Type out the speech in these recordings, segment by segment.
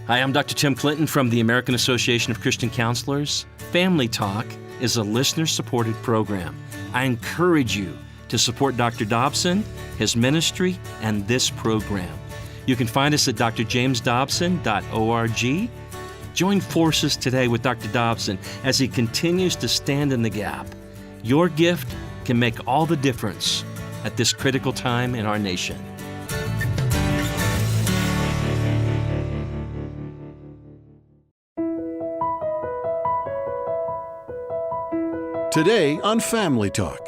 Hi, I'm Dr. Tim Clinton from the American Association of Christian Counselors. Family Talk is a listener-supported program. I encourage you to support Dr. Dobson, his ministry, and this program. You can find us at drjamesdobson.org. Join forces today with Dr. Dobson as he continues to stand in the gap. Your gift can make all the difference at this critical time in our nation. Today on Family Talk.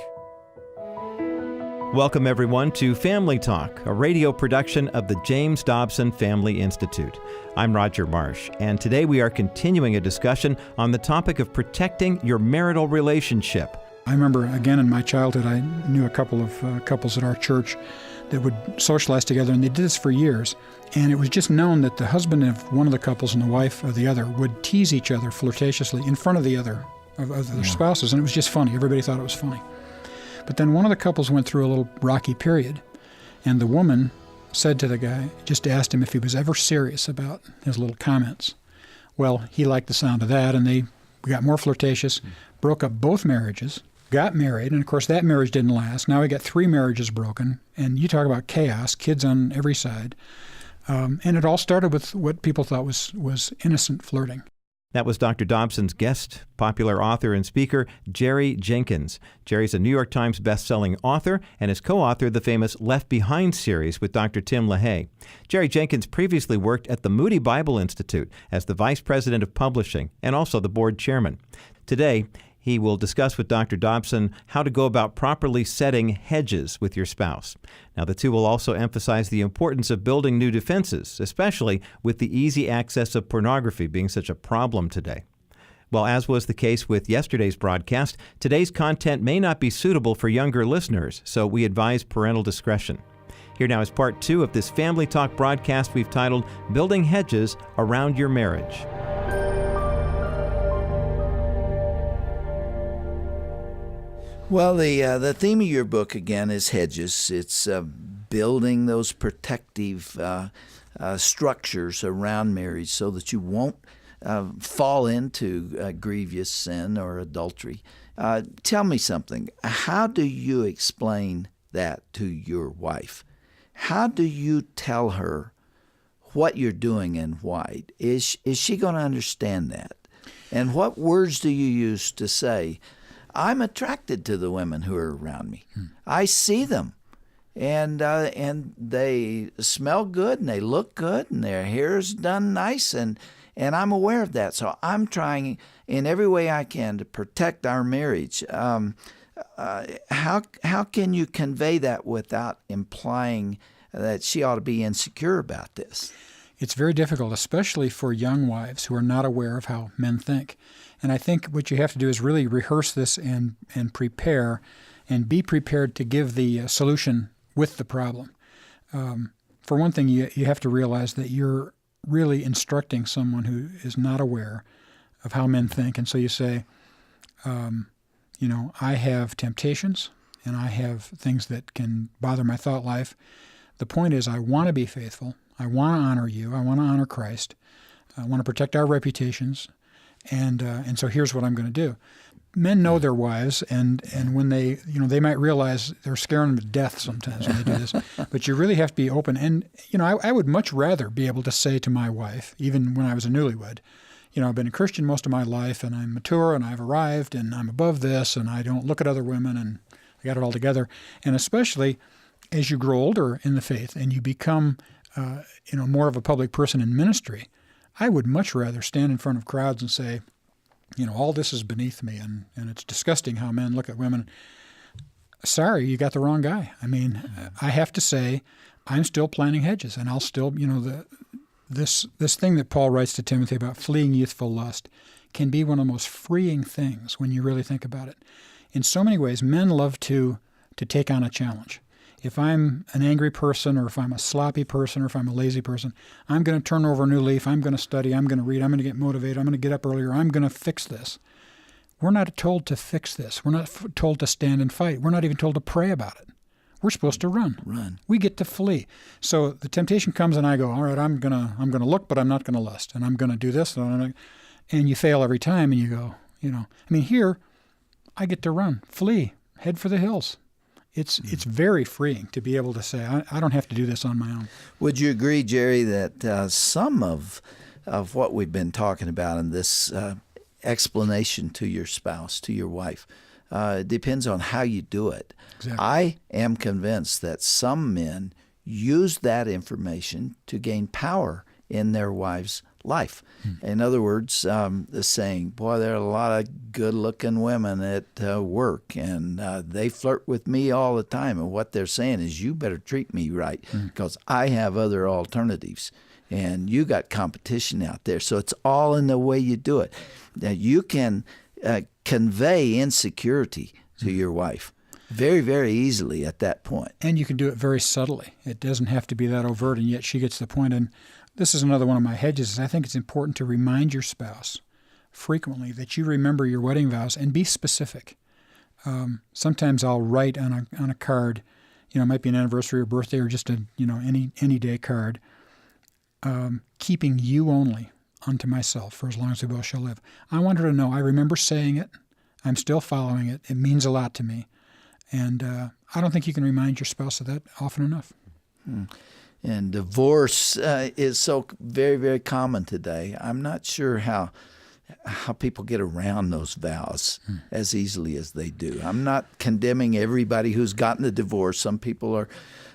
Welcome, everyone, to Family Talk, a radio production of the James Dobson Family Institute. I'm Roger Marsh, and today we are continuing a discussion on the topic of protecting your marital relationship. I remember, again, in my childhood, I knew a couple of couples at our church that would socialize together, and they did this for years. And it was just known that the husband of one of the couples and the wife of the other would tease each other flirtatiously in front of the other, of their spouses, and it was just funny. Everybody thought it was funny. But then one of the couples went through a little rocky period, and the woman said to the guy, just asked him if he was ever serious about his little comments. Well, he liked the sound of that, and they got more flirtatious, broke up both marriages, got married, and of course that marriage didn't last. Now we got 3 marriages broken, and you talk about chaos, kids on every side. And it all started with what people thought was innocent flirting. That was Dr. Dobson's guest, popular author and speaker, Jerry Jenkins. Jerry's a New York Times best-selling author and has co-authored the famous Left Behind series with Dr. Tim LaHaye. Jerry Jenkins previously worked at the Moody Bible Institute as the vice president of publishing and also the board chairman. Today, he will discuss with Dr. Dobson how to go about properly setting hedges with your spouse. Now, the two will also emphasize the importance of building new defenses, especially with the easy access of pornography being such a problem today. Well, as was the case with yesterday's broadcast, today's content may not be suitable for younger listeners, so we advise parental discretion. Here now is part 2 of this Family Talk broadcast we've titled, Building Hedges Around Your Marriage. Well, the theme of your book, again, is hedges. It's building those protective structures around marriage so that you won't fall into grievous sin or adultery. Tell me something. How do you explain that to your wife? How do you tell her what you're doing and why? Is she going to understand that? And what words do you use to say, I'm attracted to the women who are around me. I see them, and they smell good, and they look good, and their hair's done nice, and I'm aware of that. So I'm trying in every way I can to protect our marriage. How can you convey that without implying that she ought to be insecure about this? It's very difficult, especially for young wives who are not aware of how men think. And I think what you have to do is really rehearse this and prepare and be prepared to give the solution with the problem. For one thing, you have to realize that you're really instructing someone who is not aware of how men think. And so you say, I have temptations and I have things that can bother my thought life. The point is I want to be faithful. I want to honor you. I want to honor Christ. I want to protect our reputations. And so here's what I'm going to do. Men know their wives, and when they might realize they're scaring them to death sometimes when they do this. But you really have to be open. And, I would much rather be able to say to my wife, even when I was a newlywed, I've been a Christian most of my life, and I'm mature, and I've arrived, and I'm above this, and I don't look at other women, and I got it all together. And especially as you grow older in the faith and you become, more of a public person in ministry, I would much rather stand in front of crowds and say, all this is beneath me, and it's disgusting how men look at women. Sorry, you got the wrong guy. I mean, I have to say, I'm still planting hedges, and I'll still, this thing that Paul writes to Timothy about fleeing youthful lust can be one of the most freeing things when you really think about it. In so many ways, men love to take on a challenge. If I'm an angry person, or if I'm a sloppy person, or if I'm a lazy person, I'm going to turn over a new leaf. I'm going to study. I'm going to read. I'm going to get motivated. I'm going to get up earlier. I'm going to fix this. We're not told to fix this. We're not told to stand and fight. We're not even told to pray about it. we're supposed to run. Run. We get to flee. So the temptation comes and I go, all right, I'm gonna look, but I'm not gonna lust, and I'm gonna do this, and you fail every time, and you go, here, I get to run, flee, head for the hills. It's very freeing to be able to say, I don't have to do this on my own. Would you agree, Jerry, that some of what we've been talking about in this explanation to your spouse, to your wife, depends on how you do it? Exactly. I am convinced that some men use that information to gain power in their wives' life. In other words, the saying, boy, there are a lot of good-looking women at work, and they flirt with me all the time. And what they're saying is, you better treat me right because I have other alternatives, and you got competition out there. So it's all in the way you do it. Now, you can convey insecurity to your wife very, very easily at that point. And you can do it very subtly. It doesn't have to be that overt, and yet she gets the point. And this is another one of my hedges. Is I think it's important to remind your spouse frequently that you remember your wedding vows and be specific. Sometimes I'll write on a card, it might be an anniversary or birthday or just any day card, keeping you only unto myself for as long as we both shall live. I want her to know I remember saying it. I'm still following it. It means a lot to me. And I don't think you can remind your spouse of that often enough. And divorce is so very, very common today. I'm not sure how people get around those vows as easily as they do. I'm not condemning everybody who's gotten a divorce. Some people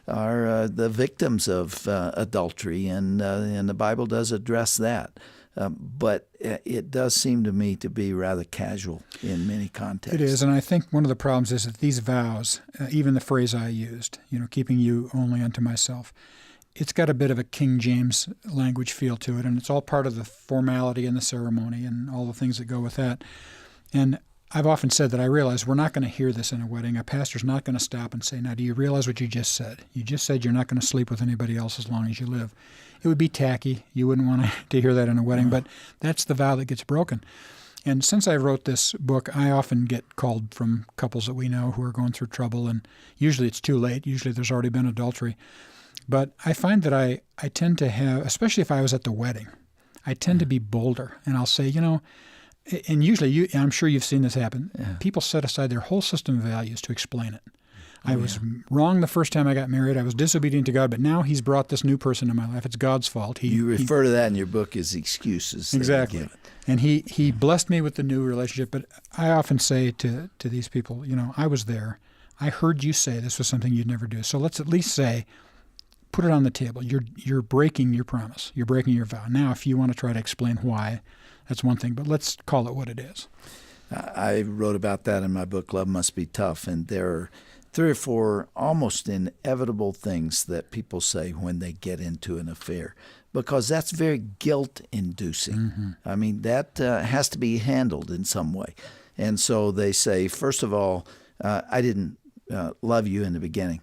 are the victims of adultery, and the Bible does address that. But it does seem to me to be rather casual in many contexts. It is, and I think one of the problems is that these vows, even the phrase I used, keeping you only unto myself, it's got a bit of a King James language feel to it, and it's all part of the formality and the ceremony and all the things that go with that. And I've often said that I realize we're not going to hear this in a wedding. A pastor's not going to stop and say, now, do you realize what you just said? You just said you're not going to sleep with anybody else as long as you live. It would be tacky. You wouldn't want to hear that in a wedding, but that's the vow that gets broken. And since I wrote this book, I often get called from couples that we know who are going through trouble, and usually it's too late. Usually there's already been adultery. But I find that I tend to have, especially if I was at the wedding, I tend to be bolder. And I'll say, and usually, I'm sure you've seen this happen, people set aside their whole system of values to explain it. I was wrong the first time I got married. I was disobedient to God, but now he's brought this new person in my life. It's God's fault. You refer to that in your book as excuses. Exactly. And he blessed me with the new relationship. But I often say to these people, I was there. I heard you say this was something you'd never do. So let's at least say, put it on the table. You're breaking your promise. You're breaking your vow. Now, if you want to try to explain why, that's one thing. But let's call it what it is. I wrote about that in my book, Love Must Be Tough. And there are 3 or 4 almost inevitable things that people say when they get into an affair, because that's very guilt-inducing. I mean, that has to be handled in some way. And so they say, first of all, I didn't love you in the beginning.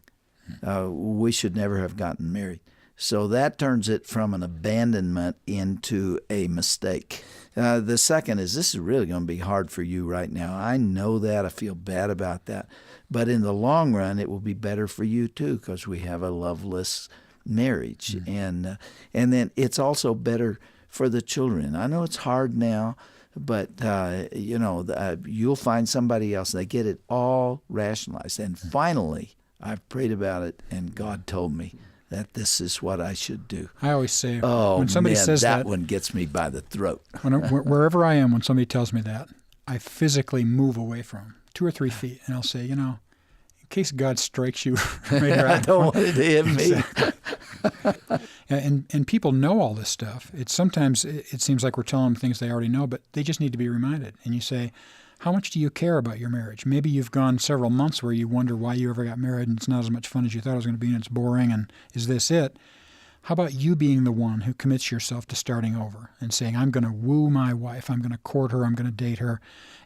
We should never have gotten married. So that turns it from an abandonment into a mistake. The second is, this is really going to be hard for you right now. I know that. I feel bad about that. But in the long run, it will be better for you too, because we have a loveless marriage. And then it's also better for the children. I know it's hard now, but you'll find somebody else. They get it all rationalized. And finally, I've prayed about it, and God told me that this is what I should do. I always say, when somebody says that one gets me by the throat. Wherever I am, when somebody tells me that, I physically move away from them 2 or 3 feet, and I'll say, in case God strikes you right here, I don't want it to hit me. And people know all this stuff. Sometimes it seems like we're telling them things they already know, but they just need to be reminded. And you say, how much do you care about your marriage? Maybe you've gone several months where you wonder why you ever got married and it's not as much fun as you thought it was going to be and it's boring and is this it? How about you being the one who commits yourself to starting over and saying, I'm going to woo my wife, I'm going to court her, I'm going to date her,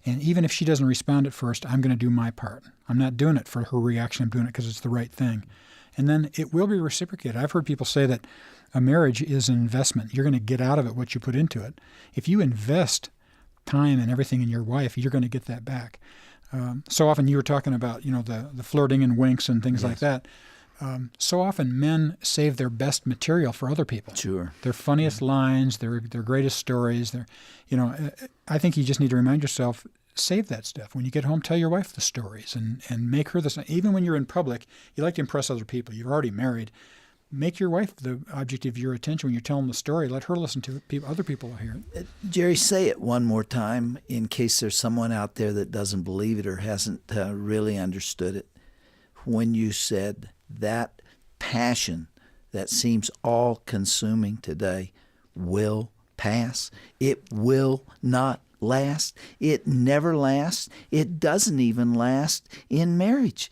and even if she doesn't respond at first, I'm going to do my part. I'm not doing it for her reaction, I'm doing it because it's the right thing. And then it will be reciprocated. I've heard people say that a marriage is an investment. You're going to get out of it what you put into it. If you invest time and everything in your wife, you're going to get that back. So often you were talking about, the flirting and winks and things like that. So often men save their best material for other people. Sure. Their funniest lines, their greatest stories. I think you just need to remind yourself, save that stuff. When you get home, tell your wife the stories and make her the. Even when you're in public, you like to impress other people. You're already married. Make your wife the object of your attention when you're telling the story. Let her listen to it. Other people will hear it. Jerry, say it one more time in case there's someone out there that doesn't believe it or hasn't really understood it. When you said that passion that seems all-consuming today will pass, it will not last. It never lasts. It doesn't even last in marriage.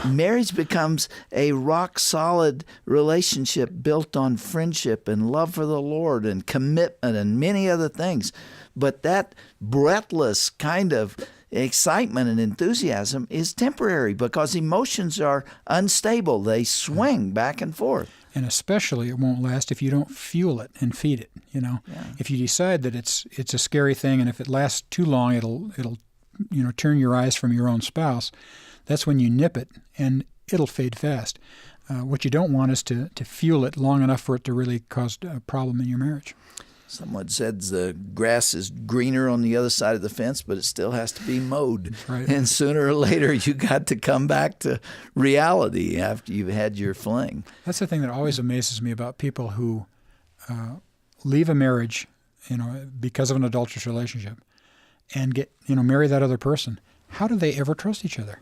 Marriage becomes a rock-solid relationship built on friendship and love for the Lord and commitment and many other things. But that breathless kind of excitement and enthusiasm is temporary because emotions are unstable. They swing back and forth. And especially it won't last if you don't fuel it and feed it. If you decide that it's a scary thing, and if it lasts too long, it'll turn your eyes from your own spouse. That's when you nip it, and it'll fade fast. What you don't want is to fuel it long enough for it to really cause a problem in your marriage. Someone said the grass is greener on the other side of the fence, but it still has to be mowed. Right. And sooner or later, you got to come back to reality after you've had your fling. That's the thing that always amazes me about people who leave a marriage, because of an adulterous relationship, and marry that other person. How do they ever trust each other?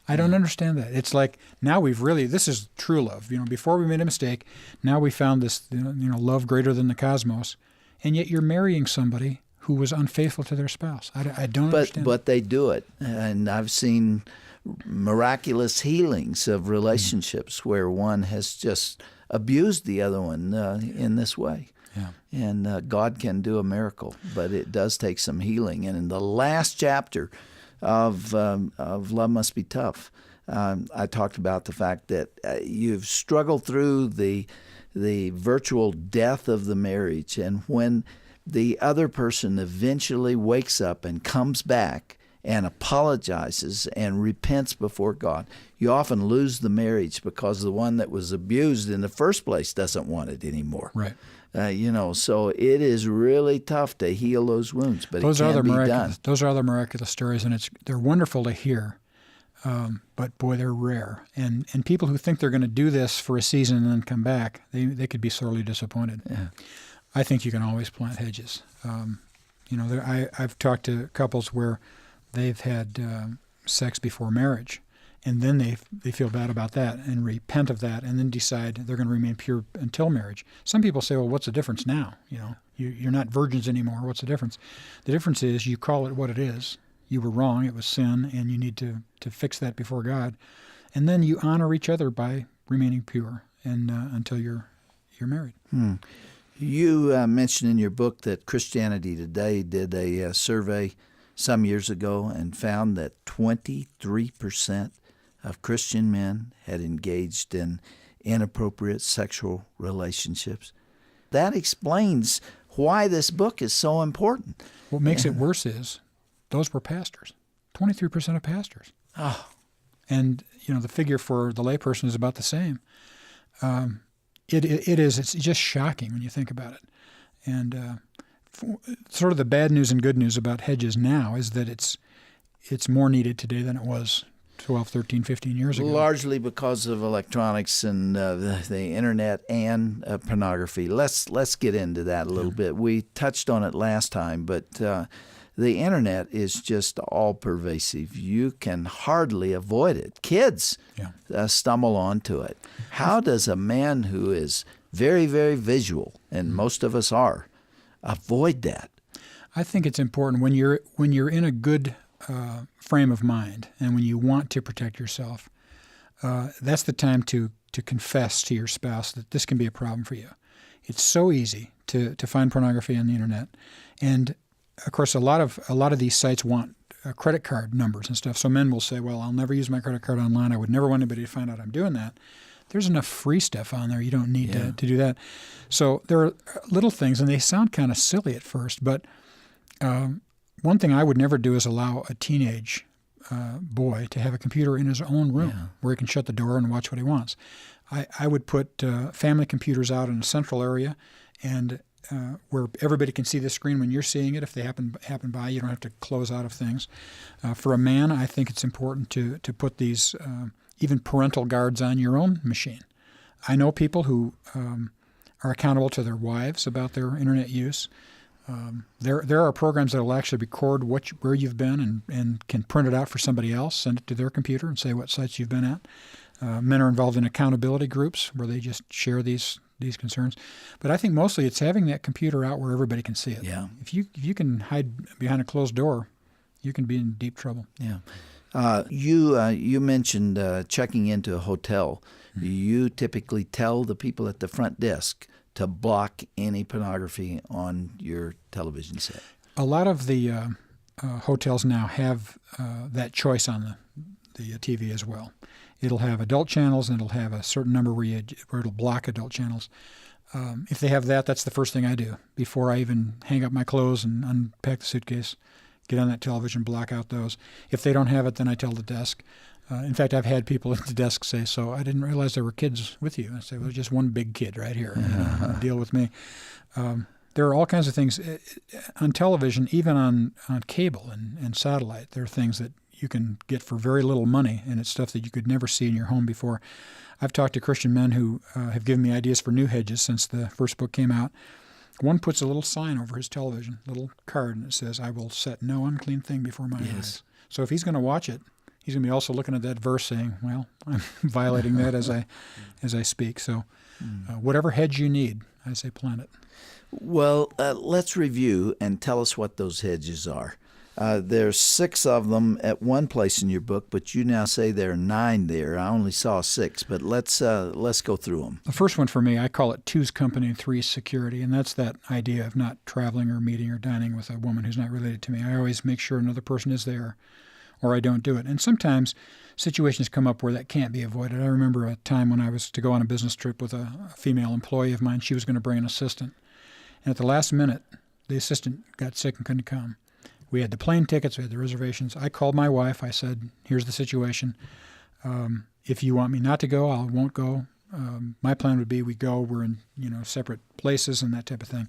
I don't understand that. It's like now this is true love. Before we made a mistake, now we found this, love greater than the cosmos. And yet you're marrying somebody who was unfaithful to their spouse. I don't understand. But they do it. And I've seen miraculous healings of relationships where one has just abused the other one in this way. Yeah. And God can do a miracle, but it does take some healing. And in the last chapter of Love Must Be Tough, I talked about the fact that you've struggled through the virtual death of the marriage, and when the other person eventually wakes up and comes back and apologizes and repents before God, you often lose the marriage because the one that was abused in the first place doesn't want it anymore. Right. So it is really tough to heal those wounds, but it can be done. Those are other miraculous stories, and they're wonderful to hear. But boy, they're rare. And people who think they're going to do this for a season and then come back, they could be sorely disappointed. Yeah. I think you can always plant hedges. I've talked to couples where they've had sex before marriage, and then they feel bad about that and repent of that, and then decide they're going to remain pure until marriage. Some people say, well, what's the difference now? You're not virgins anymore. What's the difference? The difference is you call it what it is. You were wrong. It was sin, and you need to fix that before God. And then you honor each other by remaining pure and until you're married. You mentioned in your book that Christianity Today did a survey some years ago and found that 23% of Christian men had engaged in inappropriate sexual relationships. That explains why this book is so important. What makes it worse is those were pastors, 23% of pastors. Oh. And, the figure for the layperson is about the same. It's just shocking when you think about it. And sort of the bad news and good news about Hedges now is that it's more needed today than it was 12, 13, 15 years ago. Largely because of electronics and the internet and pornography. Let's get into that a little bit. We touched on it last time, but the internet is just all pervasive. You can hardly avoid it. Kids stumble onto it. How does a man who is very, very visual, and most of us are, avoid that? I think it's important when you're in a good frame of mind and when you want to protect yourself. That's the time to confess to your spouse that this can be a problem for you. It's so easy to find pornography on the internet, and of course, a lot of these sites want credit card numbers and stuff. So men will say, well, I'll never use my credit card online. I would never want anybody to find out I'm doing that. There's enough free stuff on there. You don't need to do that. So there are little things, and they sound kind of silly at first, but one thing I would never do is allow a teenage boy to have a computer in his own room where he can shut the door and watch what he wants. I would put family computers out in a central area, and where everybody can see the screen when you're seeing it. If they happen by, you don't have to close out of things. For a man, I think it's important to put these even parental guards on your own machine. I know people who are accountable to their wives about their internet use. There are programs that will actually record where you've been and can print it out for somebody else, send it to their computer, and say what sites you've been at. Men are involved in accountability groups where they just share these concerns. But I think mostly it's having that computer out where everybody can see it. Yeah. If you can hide behind a closed door, you can be in deep trouble. Yeah. You mentioned checking into a hotel. Mm-hmm. You typically tell the people at the front desk to block any pornography on your television set. A lot of the hotels now have that choice on the TV as well. It'll have adult channels, and it'll have a certain number where it'll block adult channels. If they have that, that's the first thing I do before I even hang up my clothes and unpack the suitcase. Get on that television, block out those. If they don't have it, then I tell the desk. In fact, I've had people at the desk say, "So I didn't realize there were kids with you." I say, "Well, just one big kid right here. Deal with me." There are all kinds of things on television, even on cable and satellite. There are things that you can get for very little money, and it's stuff that you could never see in your home before. I've talked to Christian men who have given me ideas for new Hedges since the first book came out. One puts a little sign over his television, little card, and it says, "I will set no unclean thing before my eyes." So if he's going to watch it, he's going to be also looking at that verse saying, "Well, I'm violating that as I speak." So whatever hedge you need, I say plant it. Well, let's review and tell us what those hedges are. There's 6 of them at one place in your book, but you now say there are 9 there. I only saw 6, but let's go through them. The first one for me, I call it 2's company and 3's security, and that's that idea of not traveling or meeting or dining with a woman who's not related to me. I always make sure another person is there, or I don't do it. And sometimes situations come up where that can't be avoided. I remember a time when I was to go on a business trip with a female employee of mine. She was going to bring an assistant, and at the last minute, the assistant got sick and couldn't come. We had the plane tickets, we had the reservations. I called my wife. I said, "Here's the situation. If you want me not to go, I won't go. My plan would be we go. We're in separate places and that type of thing."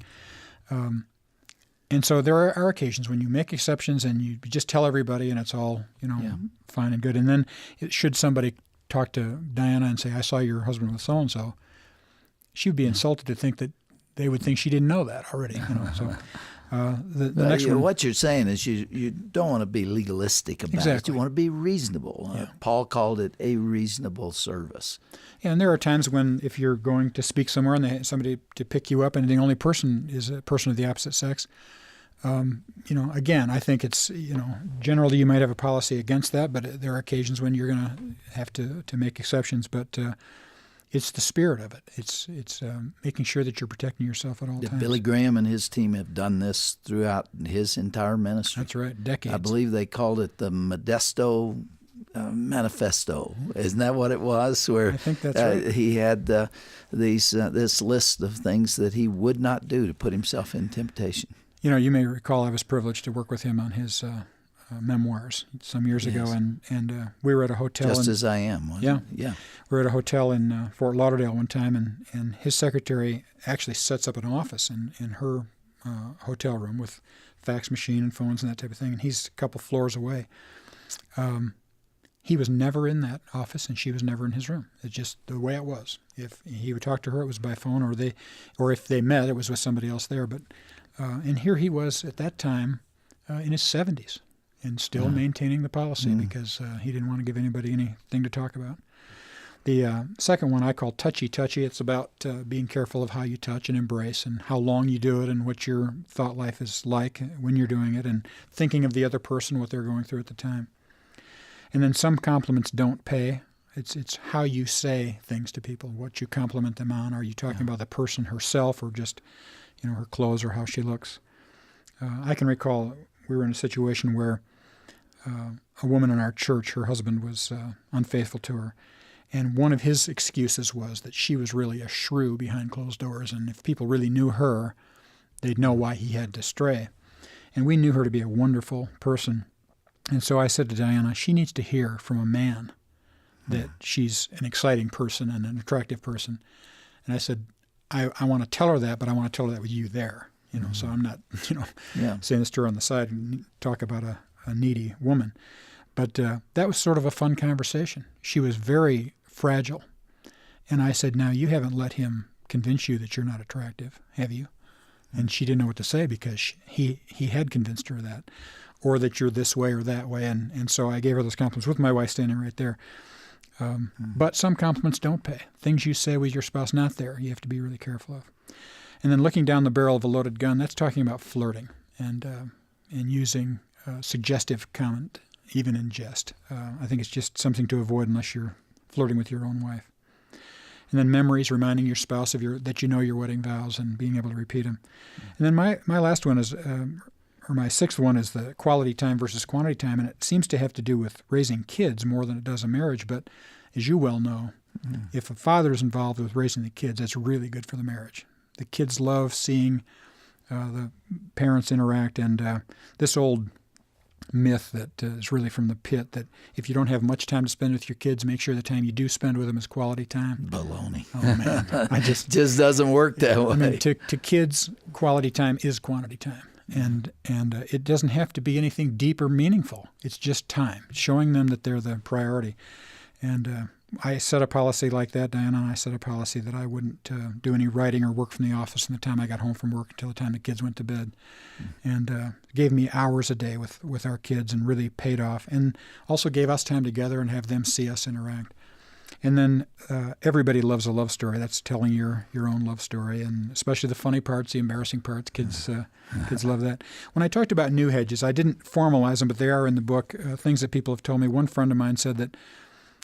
And so there are occasions when you make exceptions and you just tell everybody, and it's all fine and good. And then should somebody talk to Diana and say, "I saw your husband with so and so," she would be insulted to think that they would think she didn't know that already. So. The next one. What you're saying is you don't want to be legalistic about it. You want to be reasonable. Paul called it a reasonable service. Yeah, and there are times when if you're going to speak somewhere and somebody to pick you up and the only person is a person of the opposite sex, again, I think it's, generally you might have a policy against that, but there are occasions when you're going to have to make exceptions. But it's the spirit of it. It's making sure that you're protecting yourself at all times. Billy Graham and his team have done this throughout his entire ministry. That's right, decades. I believe they called it the Modesto Manifesto. Isn't that what it was? Where I think that's right. He had this list of things that he would not do to put himself in temptation. You may recall I was privileged to work with him on his memoirs some years ago, and we were at a hotel. Just as I am. Yeah. Yeah. We were at a hotel in Fort Lauderdale one time, and his secretary actually sets up an office in her hotel room with fax machine and phones and that type of thing, and he's a couple floors away. He was never in that office, and she was never in his room. It's just the way it was. If he would talk to her, it was by phone, or if they met, it was with somebody else there. But and here he was at that time in his 70s. And still maintaining the policy because he didn't want to give anybody anything to talk about. The second one I call touchy-touchy. It's about being careful of how you touch and embrace and how long you do it and what your thought life is like when you're doing it and thinking of the other person, what they're going through at the time. And then some compliments don't pay. It's how you say things to people, what you compliment them on. Are you talking about the person herself or just her clothes or how she looks? I can recall we were in a situation where a woman in our church, her husband was unfaithful to her. And one of his excuses was that she was really a shrew behind closed doors. And if people really knew her, they'd know why he had to stray. And we knew her to be a wonderful person. And so I said to Diana, she needs to hear from a man that she's an exciting person and an attractive person. And I said, I want to tell her that, but I want to tell her that with you there. So I'm not, saying this to her on the side and talk about a needy woman. But that was sort of a fun conversation. She was very fragile. And I said, now, you haven't let him convince you that you're not attractive, have you? And she didn't know what to say because he had convinced her that, or that you're this way or that way. And so I gave her those compliments with my wife standing right there. But some compliments don't pay. Things you say with your spouse not there, you have to be really careful of. And then looking down the barrel of a loaded gun, that's talking about flirting and using suggestive comment, even in jest. I think it's just something to avoid unless you're flirting with your own wife. And then memories, reminding your spouse of that you know your wedding vows and being able to repeat them. And then my last one is, or my sixth one is the quality time versus quantity time, and it seems to have to do with raising kids more than it does a marriage. But as you well know, if a father is involved with raising the kids, that's really good for the marriage. The kids love seeing the parents interact, and this old myth that is really from the pit that if you don't have much time to spend with your kids, make sure the time you do spend with them is quality time. Baloney. Oh, man. I just doesn't work that way. I mean, to kids, quality time is quantity time. And it doesn't have to be anything deep or meaningful. It's just time, showing them that they're the priority. And I set a policy like that, Diana, and I set a policy that I wouldn't do any writing or work from the office from the time I got home from work until the time the kids went to bed. And gave me hours a day with our kids and really paid off. And also gave us time together and have them see us interact. And then everybody loves a love story. That's telling your own love story, and especially the funny parts, the embarrassing parts. Kids love that. When I talked about new Hedges, I didn't formalize them, but they are in the book, things that people have told me. One friend of mine said that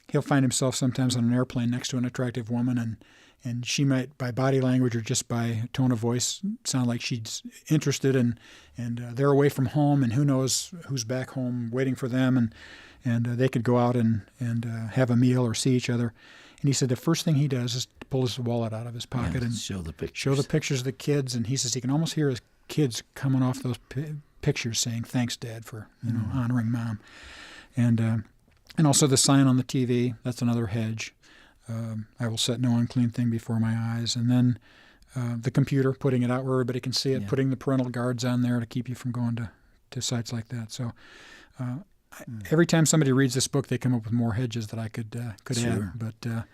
he'll find himself sometimes on an airplane next to an attractive woman, and she might, by body language or just by tone of voice, sound like she's interested, and they're away from home, and who knows who's back home waiting for them, and they could go out and have a meal or see each other. And he said the first thing he does is pull his wallet out of his pocket and show the pictures. Show the pictures of the kids. And he says he can almost hear his kids coming off those pictures saying, "Thanks, Dad, for honoring Mom." And also the sign on the TV, that's another hedge. I will set no unclean thing before my eyes. And then the computer, putting it out where everybody can see it, putting the parental guards on there to keep you from going to sites like that. So every time somebody reads this book, they come up with more hedges that I could add. But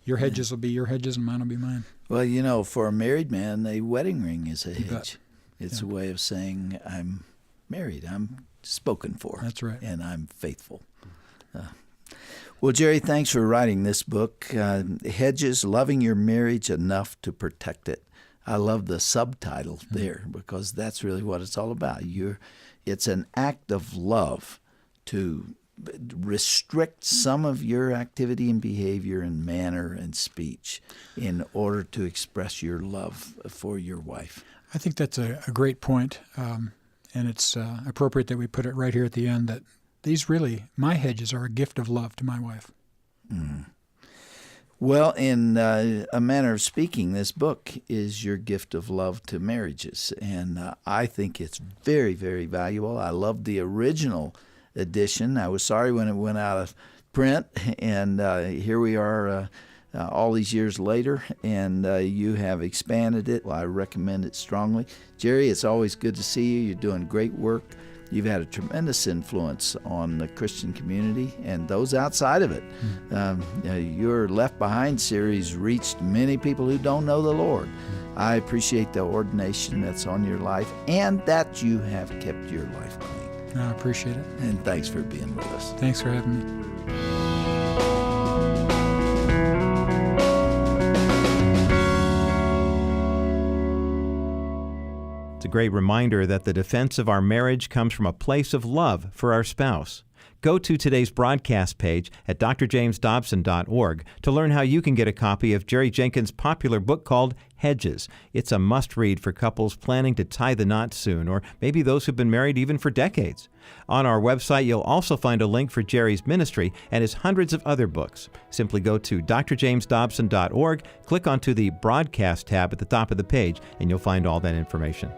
your hedges will be your hedges and mine will be mine. Well, for a married man, a wedding ring is a hedge. It's a way of saying, I'm married, I'm spoken for. That's right. And I'm faithful. Well, Jerry, thanks for writing this book, Hedges, Loving Your Marriage Enough to Protect It. I love the subtitle there because that's really what it's all about. It's an act of love to restrict some of your activity and behavior and manner and speech in order to express your love for your wife. I think that's a great point, and it's appropriate that we put it right here at the end that my hedges are a gift of love to my wife. Mm. Well, in a manner of speaking, this book is your gift of love to marriages, and I think it's very, very valuable. I love the original edition. I was sorry when it went out of print, and here we are all these years later, and you have expanded it. Well, I recommend it strongly. Jerry, it's always good to see you. You're doing great work. You've had a tremendous influence on the Christian community and those outside of it. Your Left Behind series reached many people who don't know the Lord. I appreciate the ordination that's on your life and that you have kept your life clean. I appreciate it. And thanks for being with us. Thanks for having me. It's a great reminder that the defense of our marriage comes from a place of love for our spouse. Go to today's broadcast page at drjamesdobson.org to learn how you can get a copy of Jerry Jenkins' popular book called Hedges. It's a must-read for couples planning to tie the knot soon, or maybe those who've been married even for decades. On our website, you'll also find a link for Jerry's ministry and his hundreds of other books. Simply go to drjamesdobson.org, click onto the Broadcast tab at the top of the page, and you'll find all that information.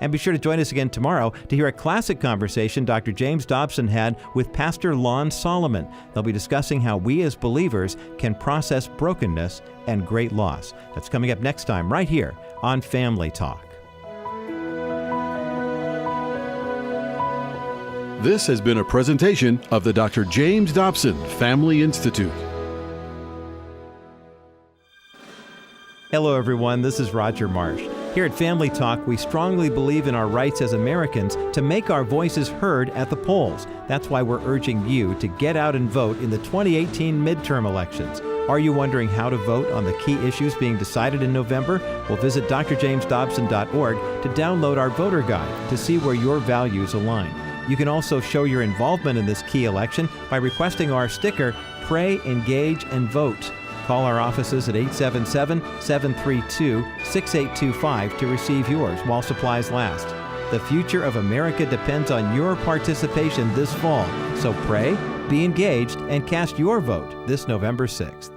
And be sure to join us again tomorrow to hear a classic conversation Dr. James Dobson had with Pastor Lon Solomon. They'll be discussing how we as believers can process brokenness and great loss. That's coming up next time right here on Family Talk. This has been a presentation of the Dr. James Dobson Family Institute. Hello, everyone. This is Roger Marsh. Here at Family Talk, we strongly believe in our rights as Americans to make our voices heard at the polls. That's why we're urging you to get out and vote in the 2018 midterm elections. Are you wondering how to vote on the key issues being decided in November? Well, visit drjamesdobson.org to download our voter guide to see where your values align. You can also show your involvement in this key election by requesting our sticker, Pray, Engage, and Vote. Call our offices at 877-732-6825 to receive yours while supplies last. The future of America depends on your participation this fall. So pray, be engaged, and cast your vote this November 6th.